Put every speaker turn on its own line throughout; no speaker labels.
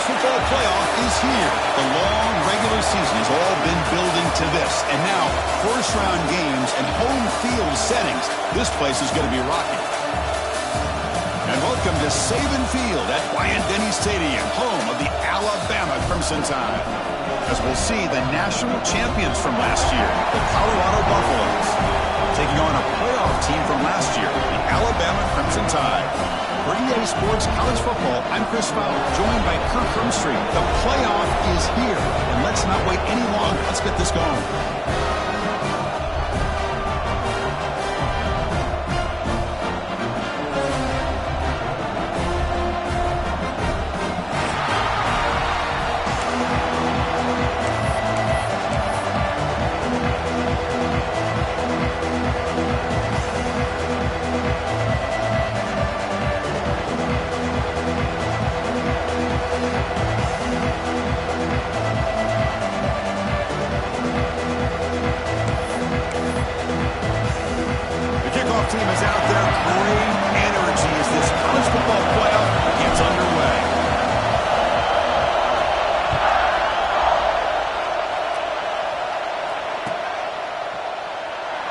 football playoff is here. The long regular season has all been building to this. And now, first-round games and home field settings. This place is going to be rocking. And welcome to Saban Field at Bryant-Denny Stadium, home of the Alabama Crimson Tide. As we'll see the national champions from last year, the Colorado Buffaloes, taking on a playoff team from last year, the Alabama Crimson Tide. For EA Sports College Football, I'm Chris Fowler, joined by Kirk Hermstreet. The playoff is here, and let's not wait any longer. Let's get this going. Team is out there. Great energy as this college football playoff gets underway.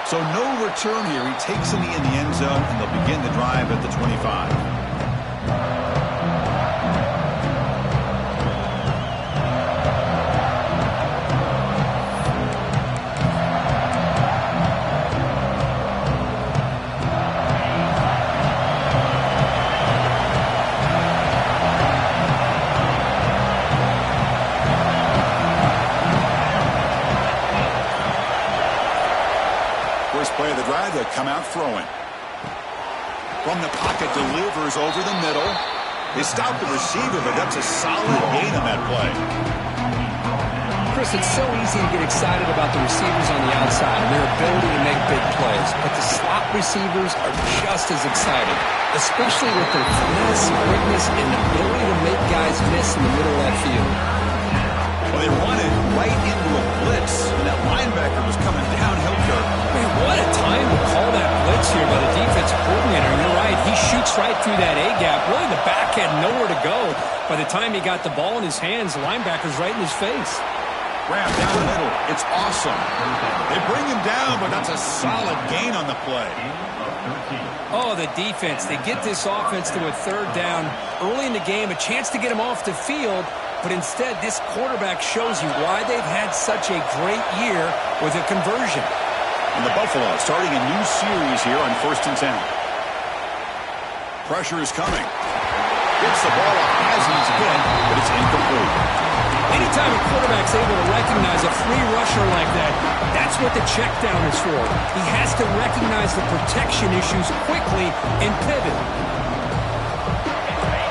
So no return here. He takes a knee in the end zone, and they'll begin the drive at the 25. Play of the drive, they'll come out throwing. From the pocket, delivers over the middle. They stop the receiver, but that's a solid gain on that play.
Chris, it's so easy to get excited about the receivers on the outside and their ability to make big plays, but the slot receivers are just as exciting, especially with their finesse, quickness, and ability to make guys miss in the middle of that field.
Well, they run it right into a blitz, and that linebacker was coming downhill.
Man, what a time to call that blitz here by the defensive coordinator. You're right. He shoots right through that A-gap. Really, the back had nowhere to go. By the time he got the ball in his hands, the linebacker's right in his face.
Grab down the middle. It's awesome. They bring him down, but that's a solid gain on the play.
Oh, the defense. They get this offense to a third down early in the game, a chance to get him off the field. But instead, this quarterback shows you why they've had such a great year with a conversion.
And the Buffaloes starting a new series here on 1st and 10. Pressure is coming. Gets the ball up as he's hit, but it's incomplete.
Anytime a quarterback's able to recognize a free rusher like that, that's what the check down is for. He has to recognize the protection issues quickly and pivot.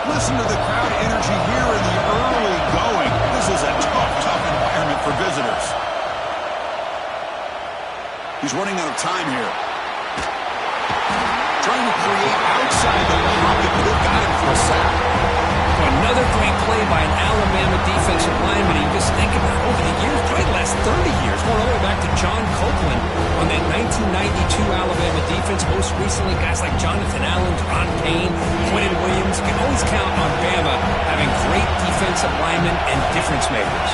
Listen to the crowd energy here in the early going. This is a tough environment for visitors. He's running out of time here. Trying to create outside the pocket, but they've got him for a sack.
Another great play by an Alabama defensive lineman. You just think about over the years, probably the last 30 years, going all the way back to John Copeland on that 1992 Alabama defense. Most recently, guys like Jonathan Allen, Ron Payne, Quentin Williams. You can always count on Bama having great defensive linemen and difference makers.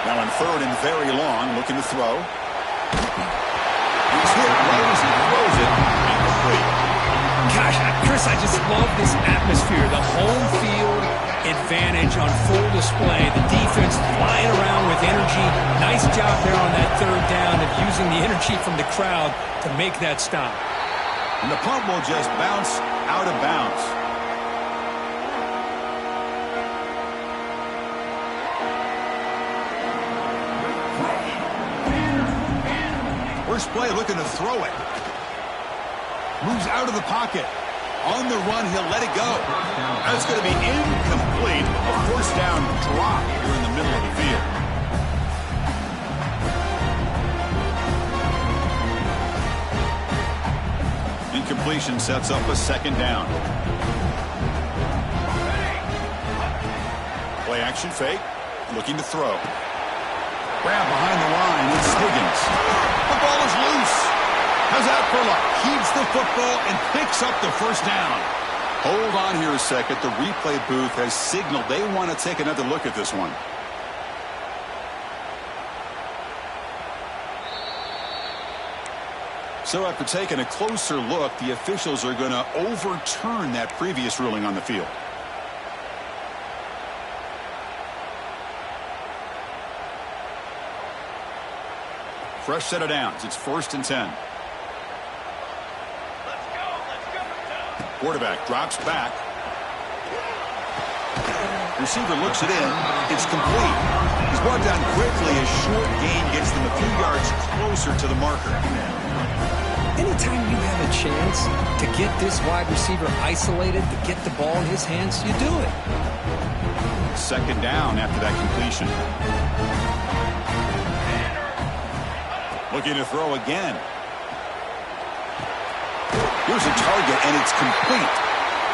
Now on 3rd and very long, looking to throw. He's hit right as he throws it. Incomplete.
Gosh, Chris, I just love this atmosphere. The home field advantage on full display. The defense flying around with energy. Nice job there on that 3rd down of using the energy from the crowd to make that stop.
And the punt will just bounce out of bounds. First play, looking to throw it. Moves out of the pocket. On the run, he'll let it go. That's going to be incomplete. A 1st down drop here in the middle of the field. Incompletion sets up a 2nd down. Play action fake. Looking to throw. Grab behind the line. It's Higgins. The ball is loose. out for luck. Keeps the football and picks up the first down. Hold on here a second. The replay booth has signaled they want to take another look at this one. So after taking a closer look, the officials are going to overturn that previous ruling on the field. Fresh set of downs. It's 1st and 10. Quarterback drops back. Receiver looks it in. It's complete. He's brought down quickly. A short gain gets them a few yards closer to the marker.
Anytime you have a chance to get this wide receiver isolated, to get the ball in his hands, you do it.
2nd down after that completion. Looking to throw again. Here's a target, and it's complete.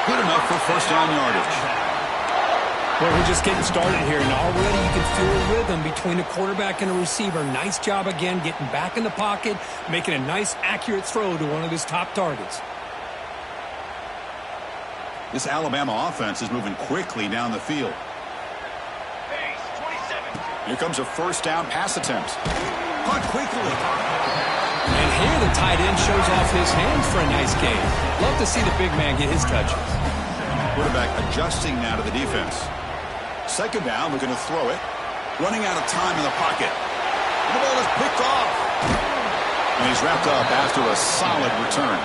Good enough for 1st down yardage.
Well, we're just getting started here, and already you can feel a rhythm between a quarterback and a receiver. Nice job again getting back in the pocket, making a nice, accurate throw to one of his top targets.
This Alabama offense is moving quickly down the field. Here comes a 1st down pass attempt. Caught quickly.
And here the tight end shows off his hands for a nice gain. Love to see the big man get his touches.
Quarterback adjusting now to the defense. 2nd down, we're going to throw it. Running out of time in the pocket. The ball is picked off. And he's wrapped up after a solid return.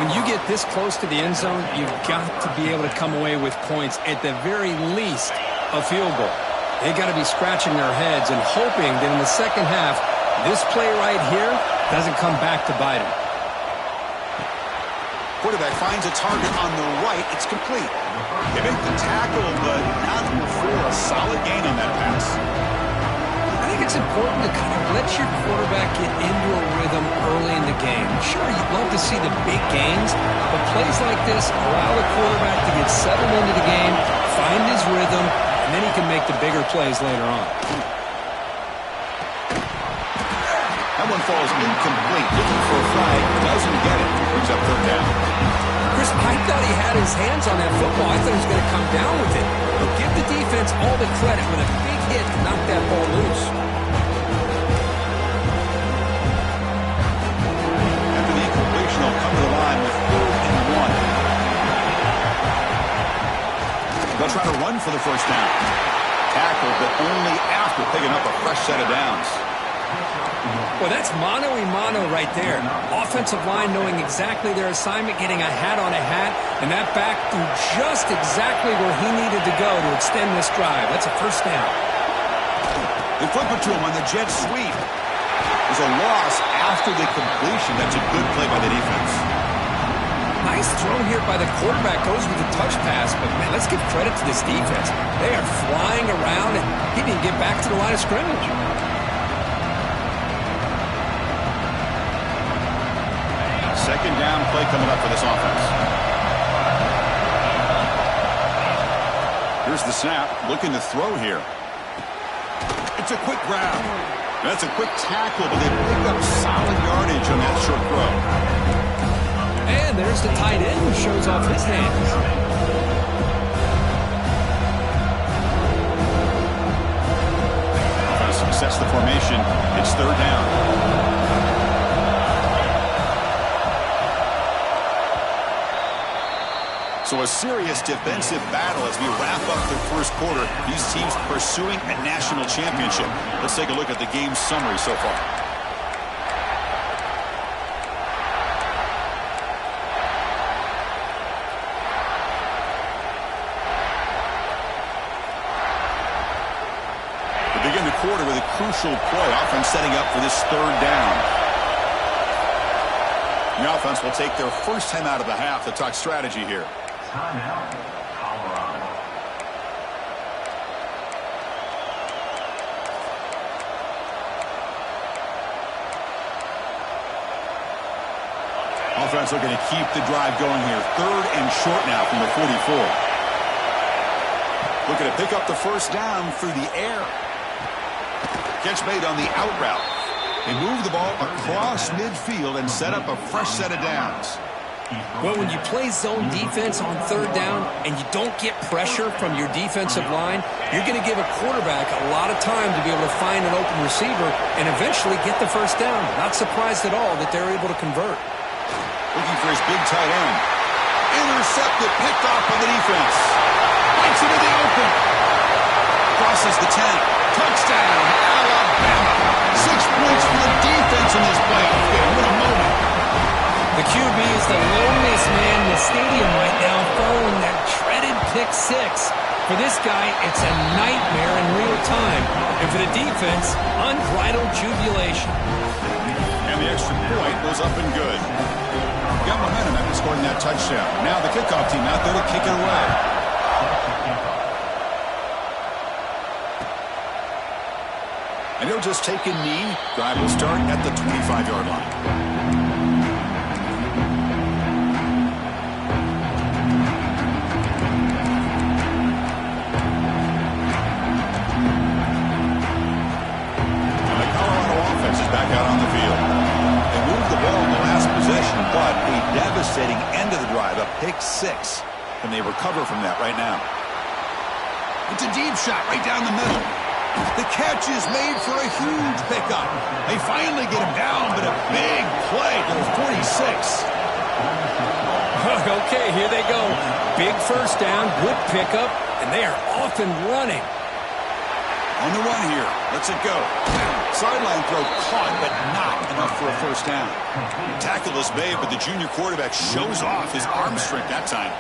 When you get this close to the end zone, you've got to be able to come away with points. At the very least, a field goal. They got to be scratching their heads and hoping that in the second half, this play right here doesn't come back to bite them.
Quarterback finds a target on the right. It's complete. They make the tackle, but not before a solid gain on that pass.
I think it's important to kind of let your quarterback get into a rhythm early in the game. Sure, you'd love to see the big gains, but plays like this allow the quarterback to get settled into the game, find his rhythm, and then he can make the bigger plays later on.
That one falls incomplete. Looking for a flag. Doesn't get it. Brings up 3rd down.
Chris, I thought he had his hands on that football. I thought he was going to come down with it. But give the defense all the credit with a big hit to knock that ball loose.
After the incompletion, he'll come to the line with 3rd and 1. They'll try to run for the 1st down. Tackled, but only after picking up a fresh set of downs.
Well, that's mano-a-mano right there. Offensive line knowing exactly their assignment, getting a hat on a hat, and that back threw just exactly where he needed to go to extend this drive. That's a 1st down.
They flip it to him on the jet sweep. There's a loss after the completion. That's a good play by the defense.
Nice throw here by the quarterback. Goes with the touch pass, but man, let's give credit to this defense. They are flying around, and he didn't get back to the line of scrimmage.
2nd down play coming up for this offense. Here's the snap. Looking to throw here. It's a quick grab. That's a quick tackle, but they pick up solid yardage on that short throw.
And there's the tight end who shows off his hands.
Offense sets the formation. It's 3rd down. So a serious defensive battle as we wrap up the 1st quarter. These teams pursuing a national championship. Let's take a look at the game summary so far. We begin the quarter with a crucial play. Offense setting up for this 3rd down. The offense will take their 1st time out of the half to talk strategy here.
Timeout, Colorado.
Offense looking to keep the drive going here. 3rd and short now from the 44. Looking to pick up the 1st down through the air. Catch made on the out route. They move the ball across midfield and set up a fresh set of downs.
Well, when you play zone defense on third down and you don't get pressure from your defensive line, you're going to give a quarterback a lot of time to be able to find an open receiver and eventually get the first down. Not surprised at all that they're able to convert.
Looking for his big tight end. Intercepted, picked off by the defense. Bites it in the open. Crosses the 10. Touchdown, Alabama. 6 points for the defense in this playoff game. What a moment.
The QB is the loneliest man in the stadium right now following that dreaded pick six. For this guy, it's a nightmare in real time. And for the defense, unbridled jubilation.
And the extra point was up and good. Got momentum after scoring that touchdown. Now the kickoff team out there to kick it away. And he'll just take a knee. Drive will start at the 25-yard line. Back out on the field. They moved the ball in the last possession, but a devastating end of the drive, a pick six. And they recover from that right now. It's a deep shot right down the middle. The catch is made for a huge pickup. They finally get him down, but a big play to the 46.
Okay, here they go. Big first down, good pickup, and they are off and running.
On the run here. Lets it go. Sideline throw caught, but not enough for a first down. Tackle is made, but the junior quarterback shows off his arm strength that time.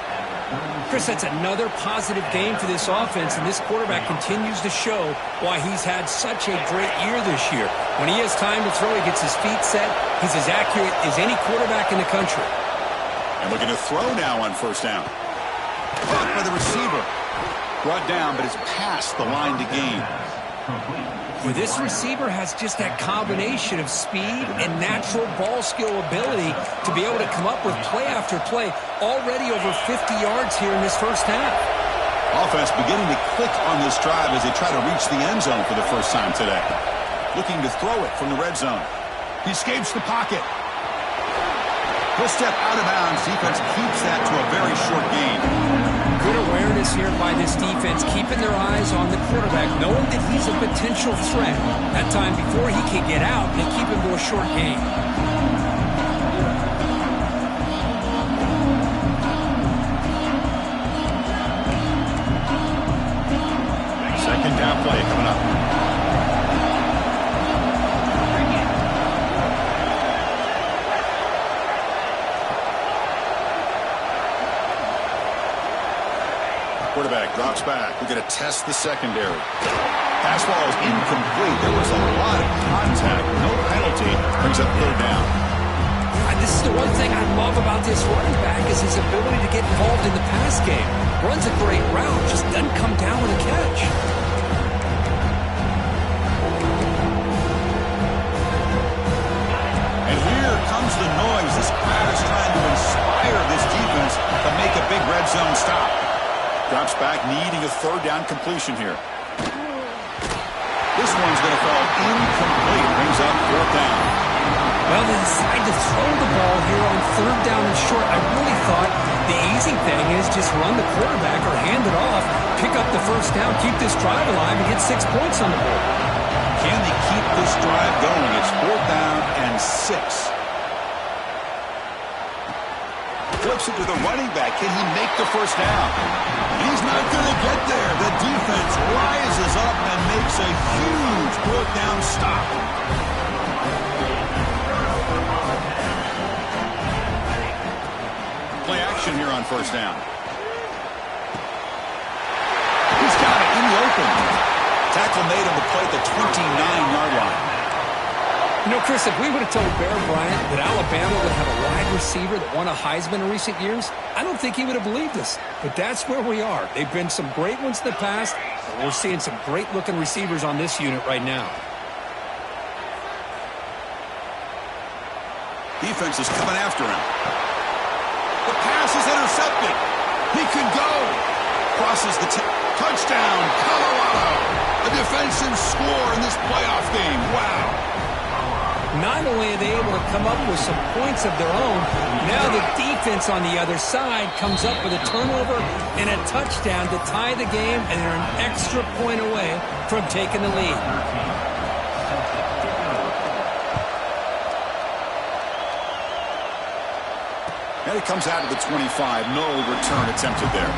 Chris, that's another positive game for this offense, and this quarterback continues to show why he's had such a great year this year. When he has time to throw, he gets his feet set. He's as accurate as any quarterback in the country.
And looking to throw now on first down. Caught by the receiver. Brought down, but it's past the line to gain.
Well, this receiver has just that combination of speed and natural ball skill ability to be able to come up with play after play. Already over 50 yards here in this first half.
Offense beginning to click on this drive as they try to reach the end zone for the first time today. Looking to throw it from the red zone. He escapes the pocket. He'll step out of bounds. Defense keeps that to a very short gain.
Good awareness here by this defense, keeping their eyes on the quarterback, knowing that he's a potential threat. That time before he can get out, they keep him to a short gain.
Second down play coming up. Quarterback drops back. We're going to test the secondary. Pass ball is incomplete. There was a lot of contact. No penalty. Brings up third down.
This is the one thing I love about this running back is his ability to get involved in the pass game. Runs a great route, just doesn't come down with a catch.
And here comes the noise. This crowd is trying to inspire this defense to make a big red zone stop. Drops back, needing a third down completion here. This one's going to fall incomplete. Brings up fourth down.
Well, they decide to throw the ball here on third down and short. I really thought the easy thing is just run the quarterback or hand it off, pick up the first down, keep this drive alive, and get 6 points on the board.
Can they keep this drive going? It's fourth down and 6. Flips it to the running back. Can he make the first down? He's not going to get there. The defense rises up and makes a huge fourth down stop. Play action here on first down. He's got it in the open. Tackle made on the play at the 29-yard line.
You know, Chris, if we would have told Bear Bryant that Alabama would have a wide receiver that won a Heisman in recent years, I don't think he would have believed us. But that's where we are. They've been some great ones in the past, and we're seeing some great-looking receivers on this unit right now.
Defense is coming after him. The pass is intercepted. He could go. Crosses the touchdown, Colorado. A defensive score in this playoff game. Wow.
Not only are they able to come up with some points of their own, now the defense on the other side comes up with a turnover and a touchdown to tie the game, and they're an extra point away from taking the lead.
And it comes out to the 25. No return attempted there.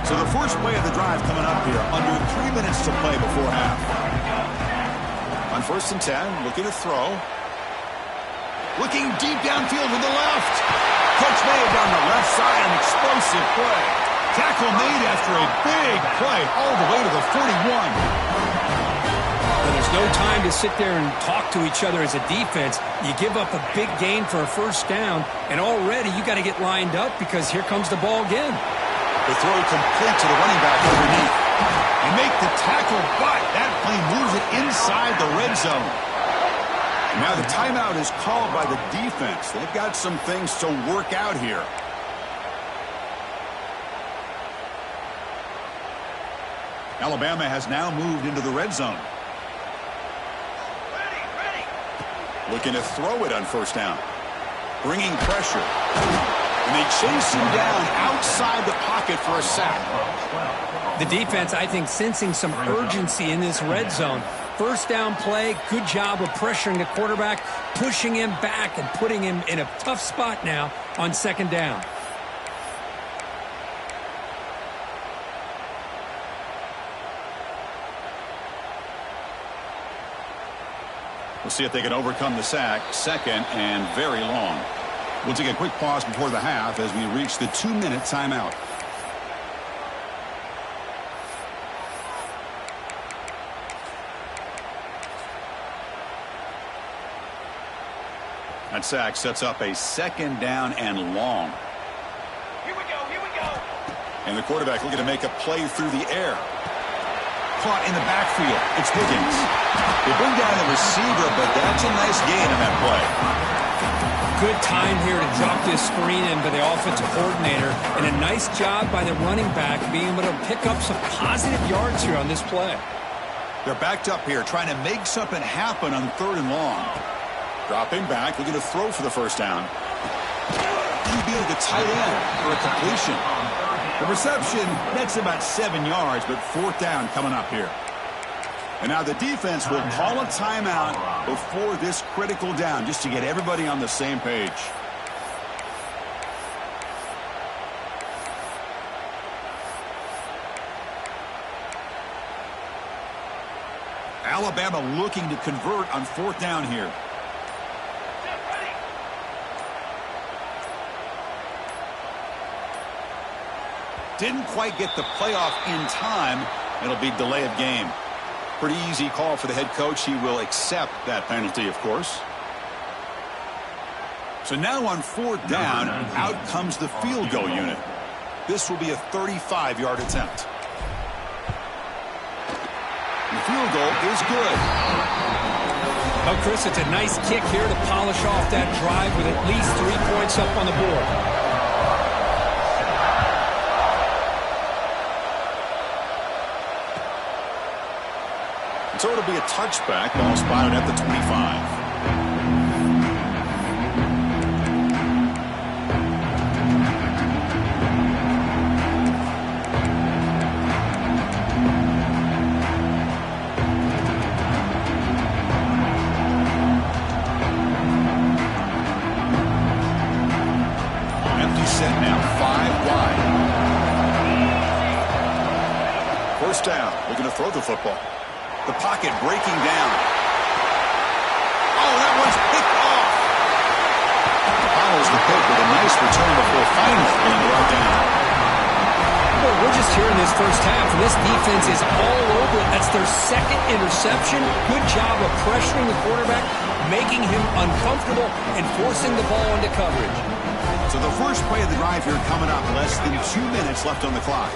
So the first play of the drive coming up here. Under 3 minutes to play before half. On 1st and 10, looking to throw. Looking deep downfield to the left. Coach made down the left side, an explosive play. Tackle made after a big play all the way to the 41.
Well, there's no time to sit there and talk to each other as a defense. You give up a big gain for a first down, and already you got to get lined up because here comes the ball again.
The throw complete to the running back underneath. And make the tackle, but that play moves it inside the red zone. Now the timeout is called by the defense. They've got some things to work out here. Alabama has now moved into the red zone. Looking to throw it on 1st down. Bringing pressure. And they chase him down outside the pocket for a sack.
The defense, I think, sensing some urgency in this red zone. 1st down play, good job of pressuring the quarterback, pushing him back and putting him in a tough spot now on 2nd down.
We'll see if they can overcome the sack. 2nd and very long. We'll take a quick pause before the half as we reach the 2-minute timeout. That sack sets up a 2nd down and long.
Here we go.
And the quarterback looking to make a play through the air. Caught in the backfield. It's Higgins. They bring down the receiver, but that's a nice gain on that play.
Good time here to drop this screen in by the offensive coordinator, and a nice job by the running back being able to pick up some positive yards here on this play.
They're backed up here trying to make something happen on 3rd and long. Dropping back, looking to throw for the 1st down. QB to the tight end for a completion. The reception, that's about 7 yards, but 4th down coming up here. And now the defense will call a timeout before this critical down, just to get everybody on the same page. Alabama looking to convert on 4th down here. Didn't quite get the playoff in time. It'll be delay of game. Pretty easy call for the head coach. He will accept that penalty, of course. So now on 4th down, out comes the field goal unit. This will be a 35-yard attempt. The field goal is good.
Oh, Chris, it's a nice kick here to polish off that drive with at least 3 points up on the board.
So it'll be a touchback. Ball spotted at the 25. Empty set now, 5 wide. 1st down, looking to throw the football. The pocket breaking down. Oh, that one's picked off. Follows the pick with a nice return before finally being brought down.
Well, we're just here in this first half, and this defense is all over it. That's their 2nd interception. Good job of pressuring the quarterback, making him uncomfortable, and forcing the ball into coverage.
So the first play of the drive here coming up. Less than 2 minutes left on the clock.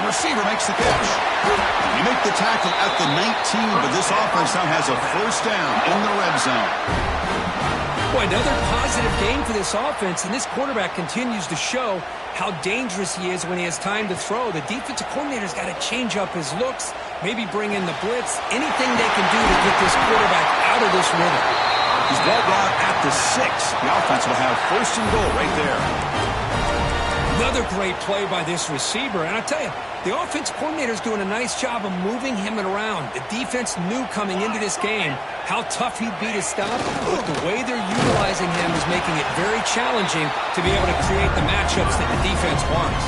The receiver makes the catch. He make the tackle at the 19, but this offense now has a 1st down in the red zone.
Boy, another positive game for this offense, and this quarterback continues to show how dangerous he is when he has time to throw. The defensive coordinator's got to change up his looks, maybe bring in the blitz, anything they can do to get this quarterback out of this rhythm.
He's ball down at the 6. The offense will have first and goal right there.
Another great play by this receiver, and I tell you, the offense coordinator's doing a nice job of moving him around. The defense knew coming into this game how tough he'd be to stop, but the way they're utilizing him is making it very challenging to be able to create the matchups that the defense wants.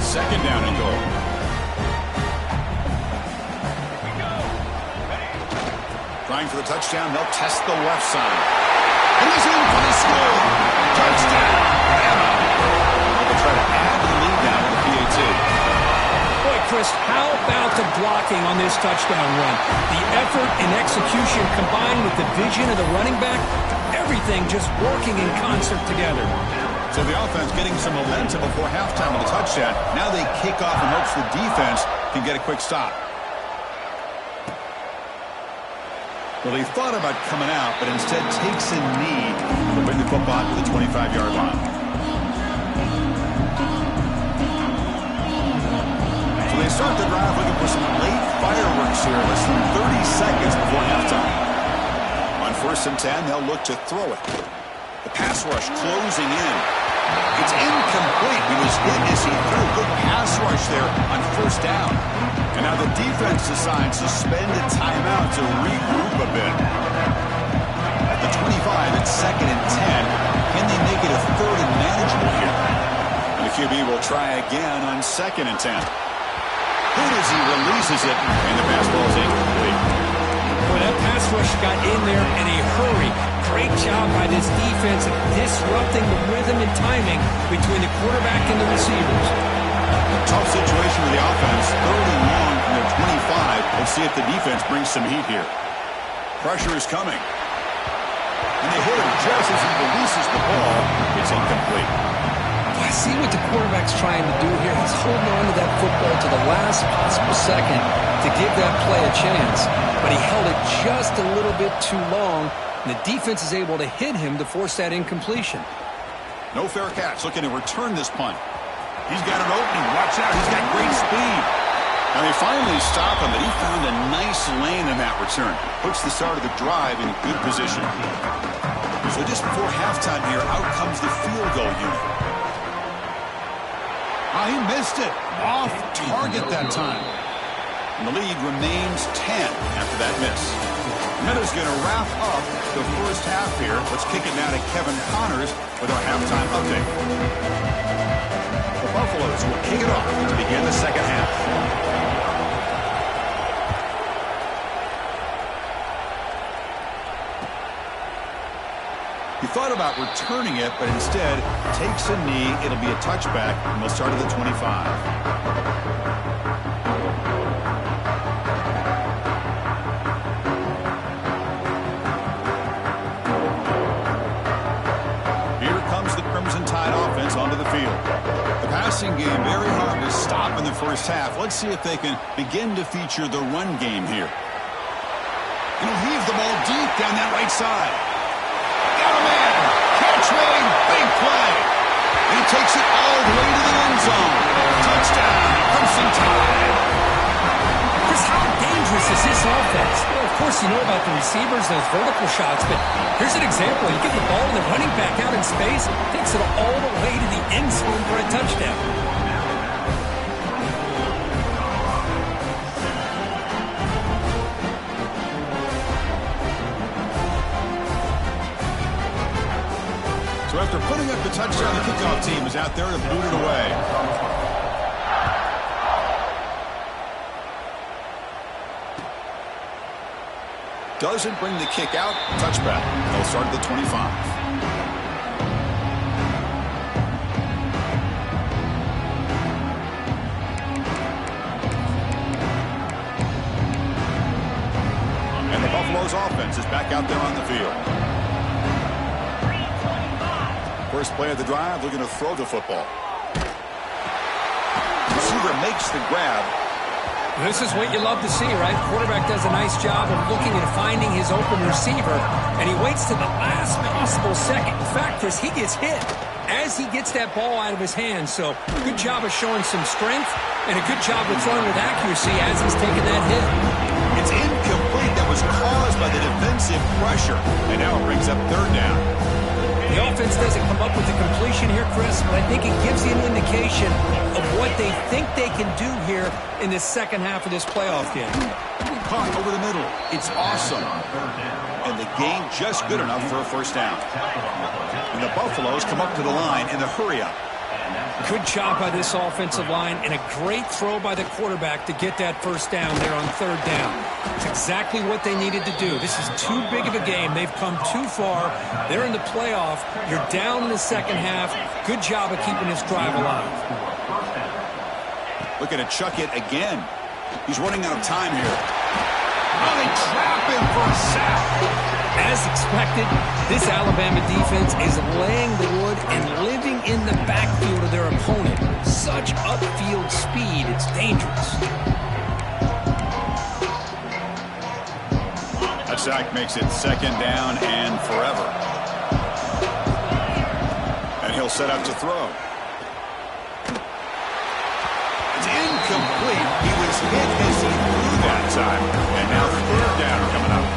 Second down and goal. Trying for the touchdown, they'll test the left side. And he's in for the score. Touchdown. They'll try to add to the lead now with the PAT.
Boy, Chris, how about the blocking on this touchdown run? The effort and execution combined with the vision of the running back, everything just working in concert together.
So the offense getting some momentum before halftime with a touchdown. Now they kick off in hopes the defense can get a quick stop. Well, they thought about coming out, but instead takes a knee to bring the football to the 25-yard line. So they start the drive looking for some late fireworks here, less than 30 seconds before halftime. On 1st and 10, they'll look to throw it. The pass rush closing in. It's incomplete. He was hit as he threw a good pass rush there on 1st down. And now the defense decides to spend a timeout to regroup a bit. At the 25, it's 2nd and 10. Can they make it a 3rd and manageable here? And the QB will try again on 2nd and 10. Good as he releases it, and the pass ball is incomplete.
Well, that pass rush got in there in a hurry. Great job by this defense of disrupting the rhythm and timing between the quarterback and the receivers.
Tough situation for the offense. 3rd and long from their 25. Let's see if the defense brings some heat here. Pressure is coming. And they hit him just as he releases the ball. It's incomplete.
I see what the quarterback's trying to do here. He's holding on to that football to the last possible second to give that play a chance. But he held it just a little bit too long. And the defense is able to hit him to force that incompletion.
No fair catch. Looking to return this punt. He's got an opening. Watch out. He's got great speed. Now they finally stop him, but he found a nice lane in that return. Puts the start of the drive in good position. So just before halftime here, out comes the field goal unit. He missed it. Off target that time. And the lead remains 10 after that miss. Minuta's going to wrap up the first half here. Let's kick it now to Kevin Connors with our halftime update. The Buffaloes will kick it off to begin the second half. He thought about returning it, but instead takes a knee. It'll be a touchback, and we'll start at the 25. Onto the field. The passing game very hard to stop in the first half. Let's see if they can begin to feature the run game here. He'll heave the ball deep down that right side. Got a man. Catch made. Big play. And he takes it all the way to the end zone. Touchdown. Crimson Tide.
Chris, how dangerous is this offense? Well, of course, you know about the receivers, those vertical shots, but here's an example. You get the ball and the running back out in space, takes it all the way to the end zone for a touchdown.
So after putting up the touchdown, the kickoff team is out there to boot it away. Doesn't bring the kick out. Touchback. They'll start at the 25. And the Buffaloes offense is back out there on the field. First play of the drive, looking to throw the football. Receiver makes the grab.
This is what you love to see, right? Quarterback does a nice job of looking and finding his open receiver, and he waits to the last possible second. In fact, Chris, he gets hit as he gets that ball out of his hands. So good job of showing some strength and a good job of throwing with accuracy as he's taking that hit.
It's incomplete. That was caused by the defensive pressure, and now it brings up third down.
The offense doesn't come up with the completion here, Chris, but I think it gives you an indication of what they think they can do here in the second half of this playoff game.
Caught over the middle. It's awesome. And the gain just good enough for a first down. And the Buffaloes come up to the line in the hurry-up.
Good job by this offensive line and a great throw by the quarterback to get that first down there on third down. It's exactly what they needed to do. This is too big of a game. They've come too far. They're in the playoff. You're down in the second half. Good job of keeping this drive alive.
Looking to chuck it again. He's running out of time here. Oh, they trap him for a sack.
As expected, this Alabama defense is laying the wood and living in the backfield of their opponent. Such upfield speed, it's dangerous.
That sack makes it second down and forever. And he'll set up to throw. It's incomplete. He was hit as he threw that time. And now third down coming up.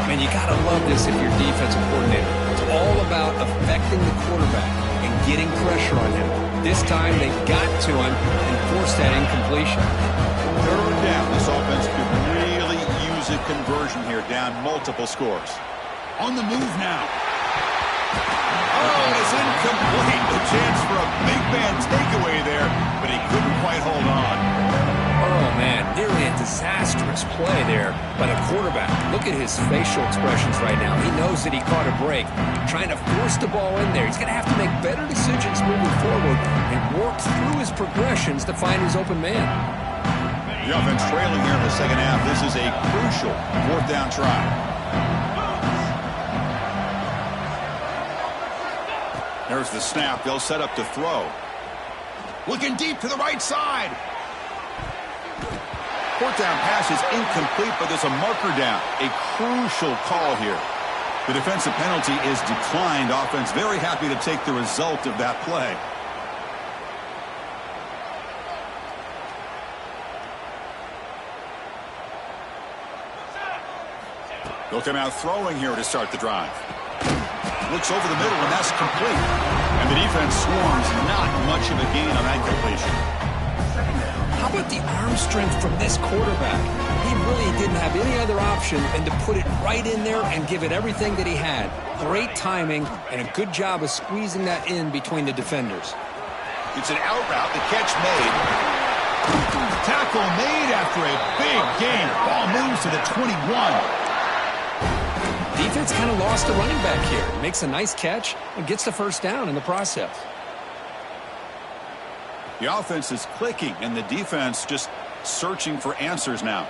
Man, you got to love this if you're defensive coordinator. It's all about affecting the quarterback and getting pressure on him. This time they got to him and forced that incompletion.
Third down. This offense could really use a conversion here, down multiple scores. On the move now. Oh, it's incomplete. A chance for a big man takeaway there, but he couldn't quite hold on.
Oh, man, nearly a disastrous play there by the quarterback. Look at his facial expressions right now. He knows that he caught a break, trying to force the ball in there. He's going to have to make better decisions moving forward and work through his progressions to find his open man.
The offense trailing here in the second half. This is a crucial fourth down try. There's the snap. They'll set up to throw. Looking deep to the right side. Fourth down pass is incomplete, but there's a marker down. A crucial call here. The defensive penalty is declined. Offense very happy to take the result of that play. They'll come out throwing here to start the drive. Looks over the middle, and that's complete. And the defense swarms. Not much of a gain on that completion.
How about the arm strength from this quarterback? He really didn't have any other option than to put it right in there and give it everything that he had. Great timing and a good job of squeezing that in between the defenders.
It's an out route. The catch made. Tackle made after a big gain. Ball moves to the 21.
Defense kind of lost the running back here. Makes a nice catch and gets the first down in the process.
The offense is clicking, and the defense just searching for answers now.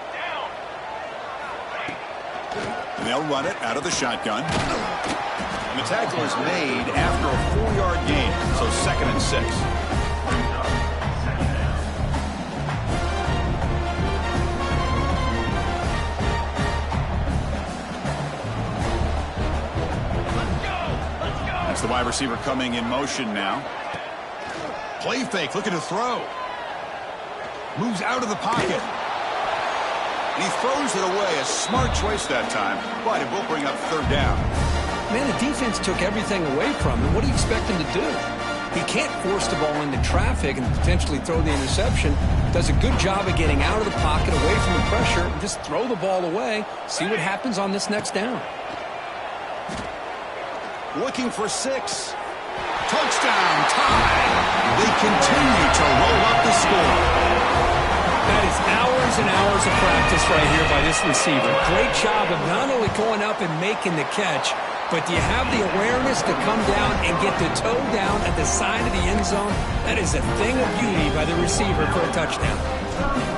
And they'll run it out of the shotgun. And the tackle is made after a 4-yard gain, so 2nd and 6. That's the wide receiver coming in motion now. Play fake, looking to throw. Moves out of the pocket. And he throws it away. A smart choice that time, but it will bring up third down.
Man, the defense took everything away from him. What do you expect him to do? He can't force the ball into traffic and potentially throw the interception. Does a good job of getting out of the pocket, away from the pressure, and just throw the ball away. See what happens on this next down.
Looking for 6. Touchdown, tie. They continue to roll up the score.
That is hours and hours of practice right here by this receiver. Great job of not only going up and making the catch, but do you have the awareness to come down and get the toe down at the side of the end zone? That is a thing of beauty by the receiver for a touchdown.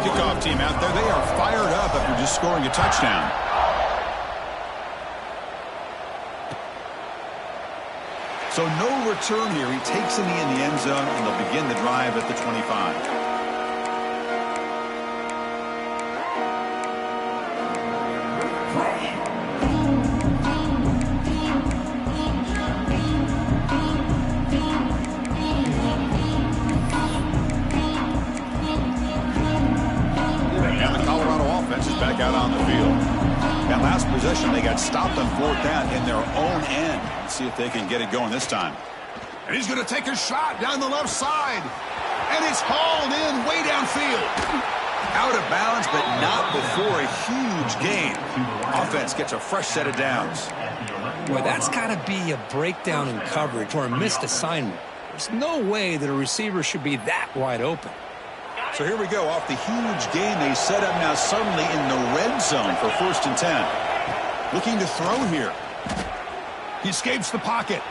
Kickoff team out there. They are fired up after just scoring a touchdown. So no return here. He takes in the end zone, and they'll begin the drive at the 25. fourth down in their own end. Let's see if they can get it going this time. And he's going to take a shot down the left side. And it's hauled in way downfield. Out of bounds, but not before a huge gain. Offense gets a fresh set of downs.
Boy, that's got to be a breakdown in coverage or a missed assignment. There's no way that a receiver should be that wide open.
So here we go. Off the huge gain, they set up now suddenly in the red zone for 1st and 10. Looking to throw here. He escapes the pocket.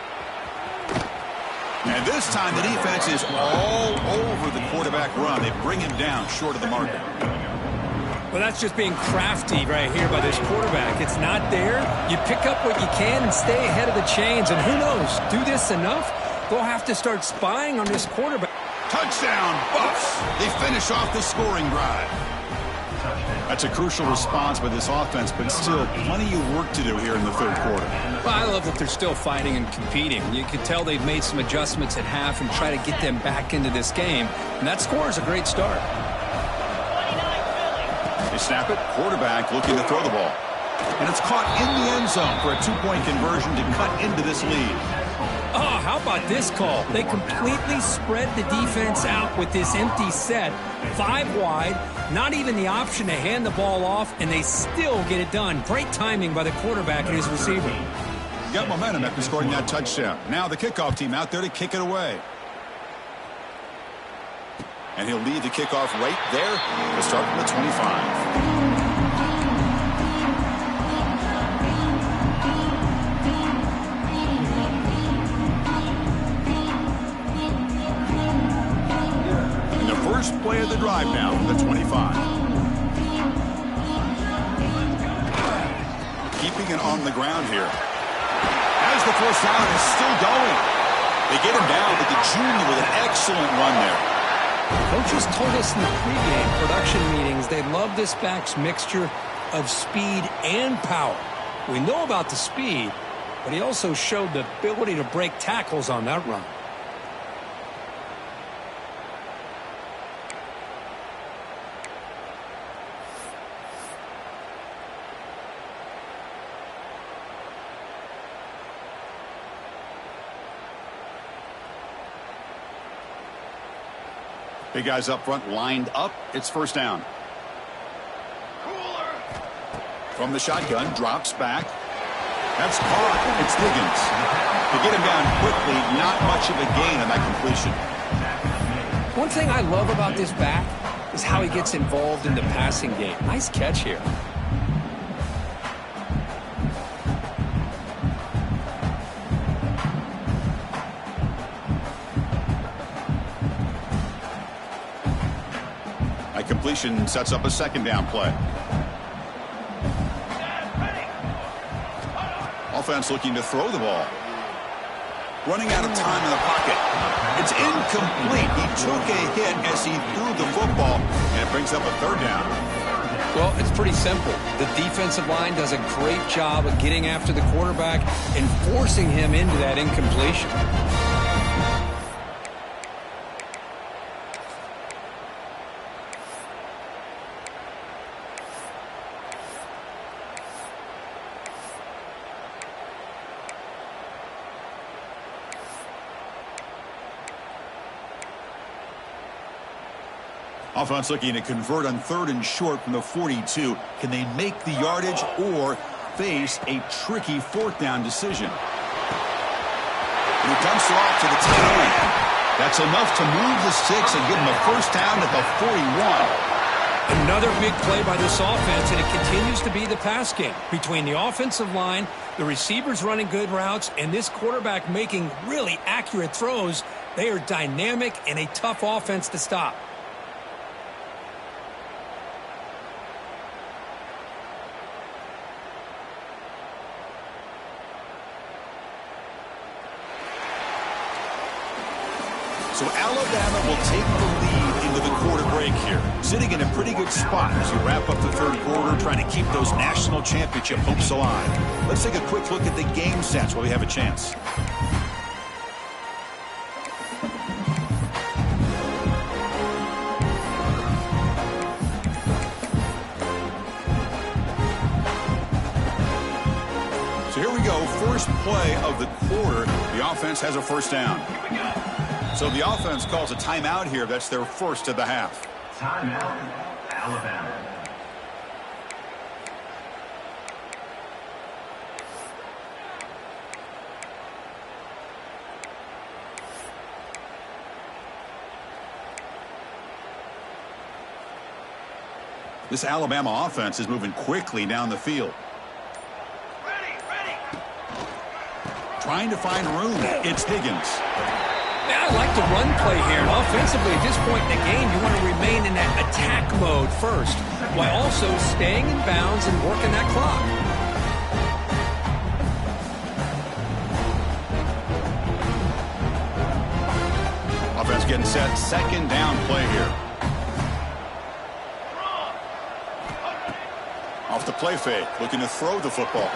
And this time the defense is all over the quarterback run. They bring him down short of the marker.
Well, that's just being crafty right here by this quarterback. It's not there. You pick up what you can and stay ahead of the chains. And who knows, do this enough, they'll have to start spying on this quarterback.
Touchdown, Buffs. They finish off the scoring drive. That's a crucial response by this offense, but still plenty of work to do here in the third quarter.
Well, I love that they're still fighting and competing. You can tell they've made some adjustments at half and try to get them back into this game. And that score is a great start.
They snap it. Quarterback looking to throw the ball. And it's caught in the end zone for a 2-point conversion to cut into this lead.
Oh, how about this call? They completely spread the defense out with this empty set. 5 wide, not even the option to hand the ball off, and they still get it done. Great timing by the quarterback and his receiver.
Got momentum after scoring that touchdown. Now the kickoff team out there to kick it away. And he'll lead the kickoff right there to start from the 25. First play of the drive now from the 25. Keeping it on the ground here. As the first down is still going. They get him down, but the junior with an excellent run there.
Coaches told us in the pregame production meetings they love this back's mixture of speed and power. We know about the speed, but he also showed the ability to break tackles on that run.
Big guys up front lined up. It's first down. From the shotgun, drops back. That's caught. It's Higgins. To get him down quickly, not much of a gain on that completion.
One thing I love about this back is how he gets involved in the passing game. Nice catch here.
Completion sets up a second down play. Offense looking to throw the ball. Running out of time in the pocket. It's incomplete. He took a hit as he threw the football, and it brings up a third down.
Well, it's pretty simple. The defensive line does a great job of getting after the quarterback and forcing him into that incompletion.
Offense looking to convert on 3rd and short from the 42. Can they make the yardage or face a tricky 4th down decision? And he dumps it off to the 10. That's enough to move the sticks and give him a first down at the 41.
Another big play by this offense, and it continues to be the pass game. Between the offensive line, the receivers running good routes, and this quarterback making really accurate throws, they are dynamic and a tough offense to stop.
So Alabama will take the lead into the quarter break here. Sitting in a pretty good spot as you wrap up the third quarter, trying to keep those national championship hopes alive. Let's take a quick look at the game stats while we have a chance. So here first play of the quarter, the offense has a first down. So the offense calls a timeout here. That's their first of the half.
Timeout, Alabama.
This Alabama offense is moving quickly down the field.
Ready.
Trying to find room. It's Higgins.
Yeah, I like the run play here. And offensively, at this point in the game, you want to remain in that attack mode first, while also staying in bounds and working that clock.
Offense getting set. Second down play here. Off the play fake, looking to throw the football.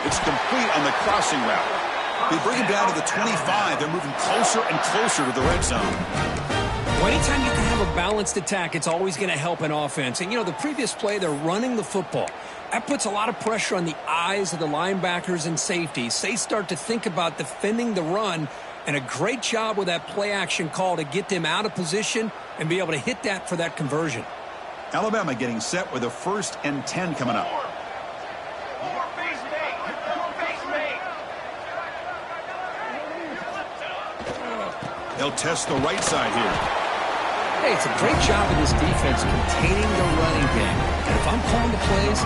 It's complete on the crossing route. They bring him down to the 25. They're moving closer and closer to the red zone.
Well, anytime you can have a balanced attack, it's always going to help an offense. And, you know, the previous play, they're running the football. That puts a lot of pressure on the eyes of the linebackers and safeties. They start to think about defending the run, and a great job with that play action call to get them out of position and be able to hit that for that conversion.
Alabama getting set with a 1st and 10 coming up.
More face mate.
They'll test the right side here.
Hey, it's a great job of this defense containing the running game. And if I'm calling the plays,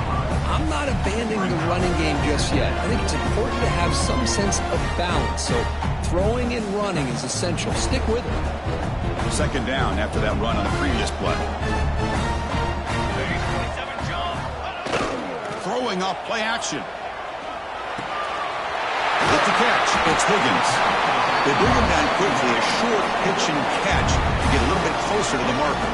I'm not abandoning the running game just yet. I think it's important to have some sense of balance. So throwing and running is essential. Stick with it.
Second down after that run on the previous play. Throwing off play action. With the catch, it's Higgins. They bring him down quickly, a short pitch and catch to get a little bit closer to the marker.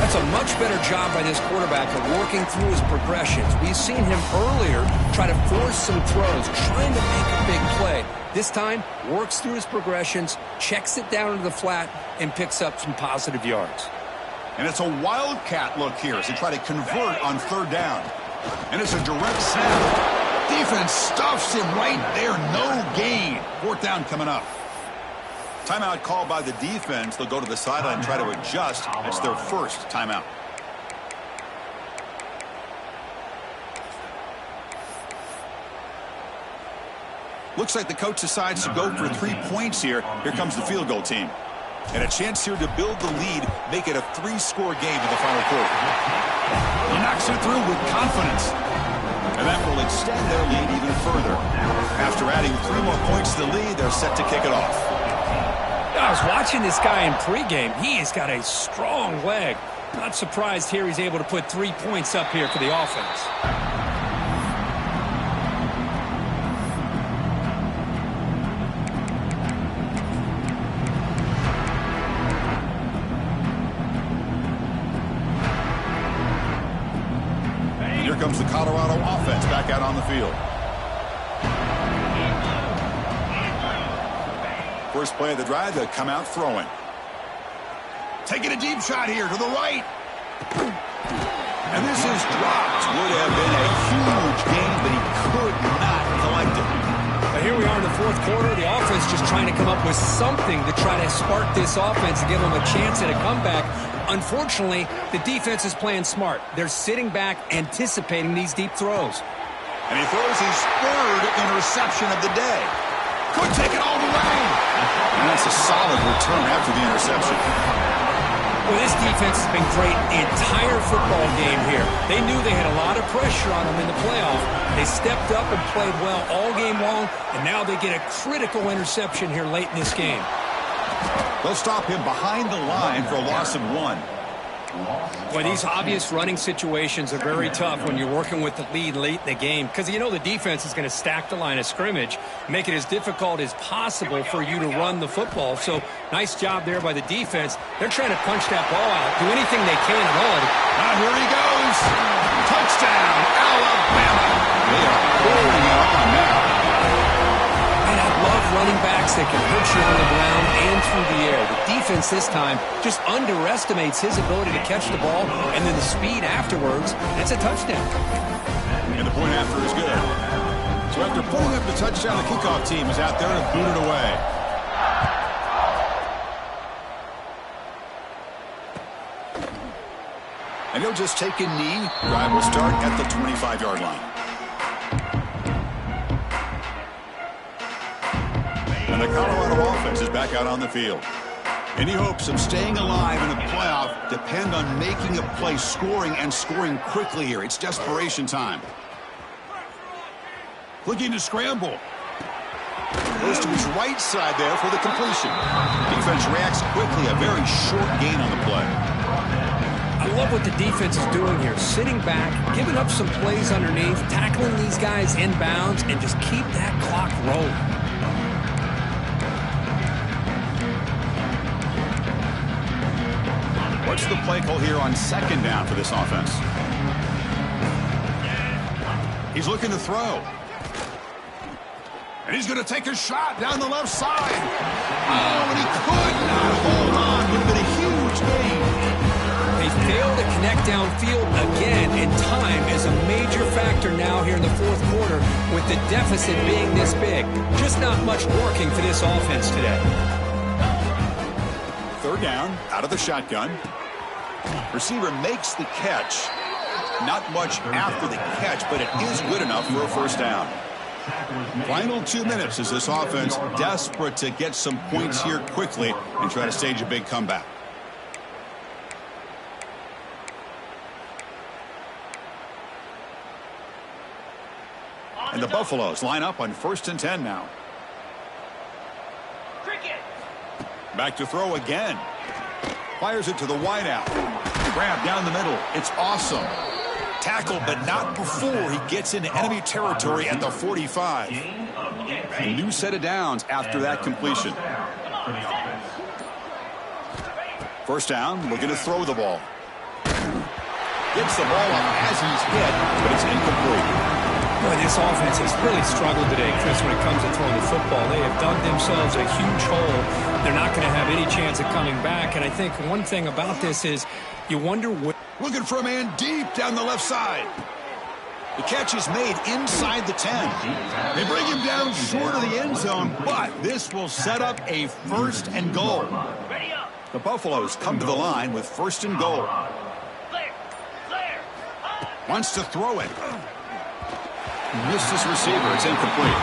That's a much better job by this quarterback of working through his progressions. We've seen him earlier try to force some throws, trying to make a big play. This time, works through his progressions, checks it down into the flat, and picks up some positive yards.
And it's a wildcat look here as they try to convert on third down. And it's a direct snap. Defense stuffs him right there. No gain. Fourth down coming up. Timeout called by the defense. They'll go to the sideline and try to adjust. It's their first timeout. Looks like the coach decides to go for 3 points here. Here comes the field goal team. And a chance here to build the lead, make it a 3-score game in the final quarter. He knocks it through with confidence. And that will extend their lead even further. After adding 3 more points to the lead, they're set to kick it off.
I was watching this guy in pregame. He has got a strong leg. Not surprised here he's able to put 3 points up here for the offense.
Here comes the Colorado offense back out on the field. First play of the drive, they come out throwing. Taking a deep shot here to the right. And this is dropped. Would have been a huge gain, but he could not collect it.
Now here we are in the fourth quarter. The offense just trying to come up with something to try to spark this offense and give them a chance at a comeback. Unfortunately, the defense is playing smart. They're sitting back, anticipating these deep throws.
And he throws his 3rd interception of the day. Could take it all the way. And that's a solid return after the interception.
Well, this defense has been great the entire football game here. They knew they had a lot of pressure on them in the playoff. They stepped up and played well all game long, and now they get a critical interception here late in this game.
They'll stop him behind the line for a loss of 1.
Boy, these obvious running situations are very tough when you're working with the lead late in the game because you know the defense is going to stack the line of scrimmage, make it as difficult as possible for you to run the football. So nice job there by the defense. They're trying to punch that ball out, do anything they can at all.
Now here he goes. Touchdown, Alabama. They are pouring it on now.
And I love running backs that can hurt you on the ground and through the air. The defense this time just underestimates his ability to catch the ball, and then the speed afterwards. That's a touchdown.
And the point after is good. So after putting up the touchdown, the kickoff team is out there to boot it away. And he'll just take a knee. Drive will start at the 25-yard line. And the Colorado offense is back out on the field. Any hopes of staying alive in the playoff depend on making a play, scoring, and scoring quickly here. It's desperation time. Looking to scramble. Goes to his right side there for the completion. Defense reacts quickly. A very short gain on the play.
I love what the defense is doing here. Sitting back, giving up some plays underneath, tackling these guys inbounds, and just keep that clock rolling.
What's the play call here on second down for this offense? He's looking to throw. And he's going to take a shot down the left side. Oh, and he could not hold on. Would have been a huge gain.
They failed to connect downfield again, and time is a major factor now here in the fourth quarter with the deficit being this big. Just not much working for this offense today.
Third down, out of the shotgun. Receiver makes the catch. Not much after the catch, but it is good enough for a first down. Final 2 minutes as this offense desperate to get some points here quickly and try to stage a big comeback. And the Buffaloes line up on 1st and 10 now. Back to throw again. Fires it to the wideout. Grab down the middle. It's awesome. Tackle, but not before he gets into enemy territory at the 45. A new set of downs after that completion. First down, looking to throw the ball. Gets the ball up as he's hit, but it's incomplete.
Boy, this offense has really struggled today, Chris, when it comes to throwing the football. They have dug themselves a huge hole. They're not going to have any chance of coming back. And I think one thing about this is you wonder what...
Looking for a man deep down the left side. The catch is made inside the 10. They bring him down short of the end zone, but this will set up a 1st and goal. The Buffaloes come to the line with 1st and goal. Wants to throw it. Missed his receiver. It's incomplete.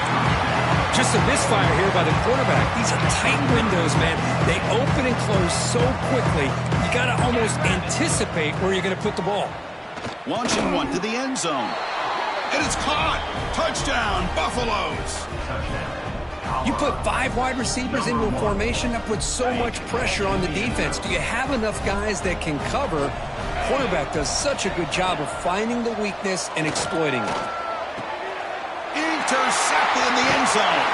Just a misfire here by the quarterback. These are tight windows, man. They open and close so quickly. You got to almost anticipate where you're going to put the ball.
Launching one to the end zone. And it's caught. Touchdown, Buffaloes.
You put 5 wide receivers into a formation that puts so much pressure on the defense. Do you have enough guys that can cover? Quarterback does such a good job of finding the weakness and exploiting it.
Intercepted in the end zone.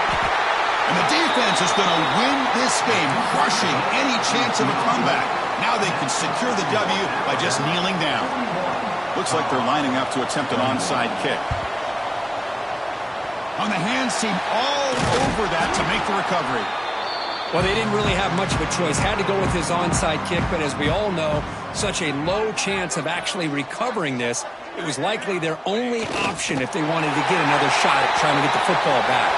And the defense is going to win this game, crushing any chance of a comeback. Now they can secure the W by just kneeling down. Looks like they're lining up to attempt an onside kick. On the hands team all over that to make the recovery.
Well, they didn't really have much of a choice. Had to go with his onside kick, but as we all know, such a low chance of actually recovering this. It was likely their only option if they wanted to get another shot at trying to get the football back.